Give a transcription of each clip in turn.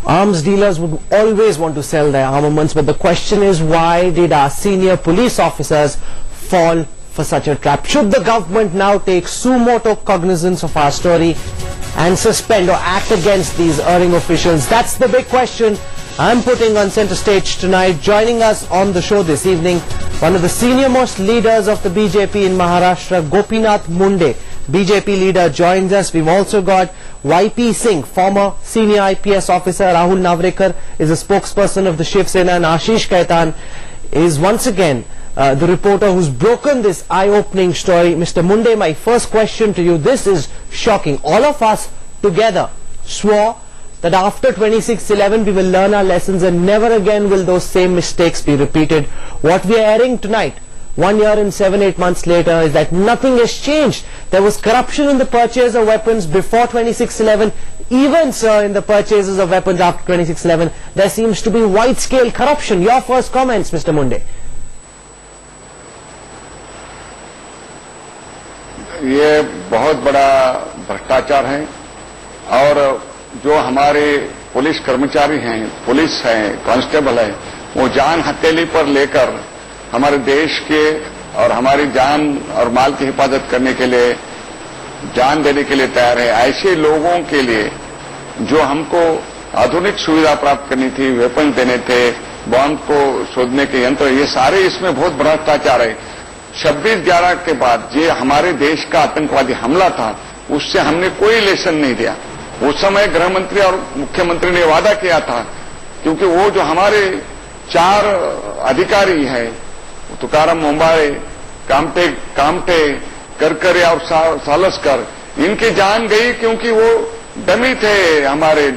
Arms dealers would always want to sell their armaments, but the question is, why did our senior police officers fall for such a trap? Should the government now take suo motu cognizance of our story and suspend or act against these erring officials? That's the big question I'm putting on center stage tonight. Joining us on the show this evening, one of the senior-most leaders of the BJP in Maharashtra, Gopinath Munde, BJP leader, joins us. We've also got YP Singh, former senior IPS officer. Rahul Navrekar is a spokesperson of the Shiv Sena, and Ashish Khaitan is once again the reporter who's broken this eye-opening story. Mr. Munde, my first question to you, this is shocking. All of us together swore that after 26/11 we will learn our lessons and never again will those same mistakes be repeated. What we are hearing tonight, 1 year and 7-8 months later, is that nothing has changed. There was corruption in the purchase of weapons before 26/11. Even, sir, in the purchases of weapons after 26/11, there seems to be wide-scale corruption. Your first comments, Mr. Munde. ये बहुत बड़ा भ्रष्टाचार है और जो हमारे police कर्मचारी हैं, पुलिस हैं, कांस्टेबल है, वो जान हथेली पर लेकर हमारे देश के और हमारी जान और माल की हिफाजत करने के लिए जान देने के लिए तैयार है। ऐसे लोगों के लिए जो हमको आधुनिक सुविधा प्राप्त करनी थी, वेपन देने थे, बॉम्ब को शोधने के यंत्र, ये सारे इसमें बहुत भ्रष्टाचार है। 26/11 के बाद जो हमारे देश का आतंकवादी हमला था, उससे हमने कोई लेसन नहीं दिया। उस समय गृह मंत्री और मुख्यमंत्री ने वादा किया था, क्योंकि वो जो हमारे 4 अधिकारी हैं, तुकाराम मुंबाड़े, कामटे, करकरे और सालस्कर, इनकी जान गई क्योंकि वो डमी थे हमारे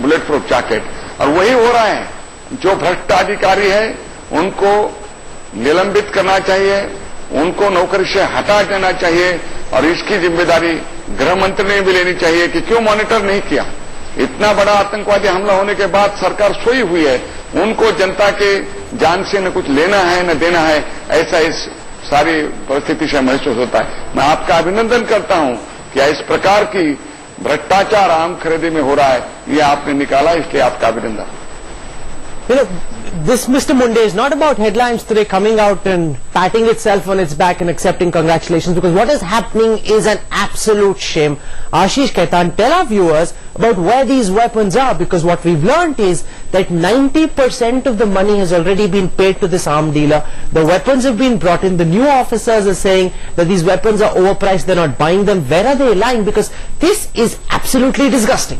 बुलेट प्रूफ जैकेट। और वही हो रहा है। जो भ्रष्ट अधिकारी है उनको निलंबित करना चाहिए, उनको नौकरी से हटा देना चाहिए और इसकी जिम्मेदारी गृह मंत्री ने भी लेनी चाहिए कि क्यों मॉनिटर नहीं किया। इतना बड़ा आतंकवादी हमला होने के बाद सरकार सोई हुई है, उनको जनता के जान से न कुछ लेना है न देना है, ऐसा इस सारी परिस्थिति से महसूस होता है। मैं आपका अभिनंदन करता हूं कि इस प्रकार की भ्रष्टाचार आम खरीदी में हो रहा है, ये आपने निकाला, इसलिए आपका अभिनंदन। You know, this, Mr. Munde, is not about headlines today coming out and patting itself on its back and accepting congratulations, because what is happening is an absolute shame. Ashish Khaitan, tell our viewers about where these weapons are, because what we've learned is that 90% of the money has already been paid to this arm dealer. The weapons have been brought in. The new officers are saying that these weapons are overpriced, they're not buying them. Where are they lying? Because this is absolutely disgusting.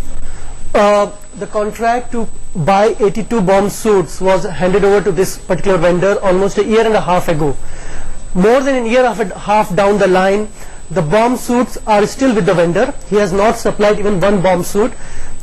The contract to buy 82 bomb suits was handed over to this particular vendor almost a year and a half ago. More than a year and a half down the line, the bomb suits are still with the vendor. He has not supplied even one bomb suit,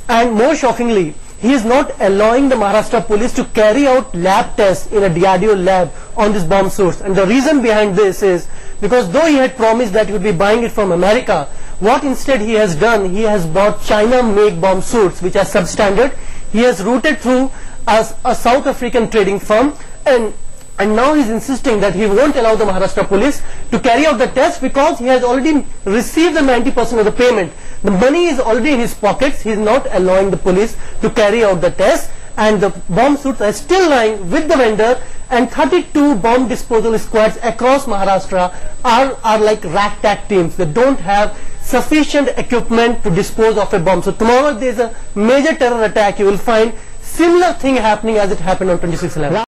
and more shockingly, he is not allowing the Maharashtra police to carry out lab tests in a DRDO lab on these bomb suits. And the reason behind this is because though he had promised that he would be buying it from America, what instead he has done, he has bought China-made bomb suits which are substandard. He has routed through as a South African trading firm, and now he is insisting that he won't allow the Maharashtra police to carry out the test because he has already received the 90% of the payment. The money is already in his pockets. He is not allowing the police to carry out the test, and the bomb suits are still lying with the vendor, and 32 bomb disposal squads across Maharashtra are like ragtag teams. They don't have sufficient equipment to dispose of a bomb. So tomorrow if there is a major terror attack, you will find similar thing happening as it happened on 26/11.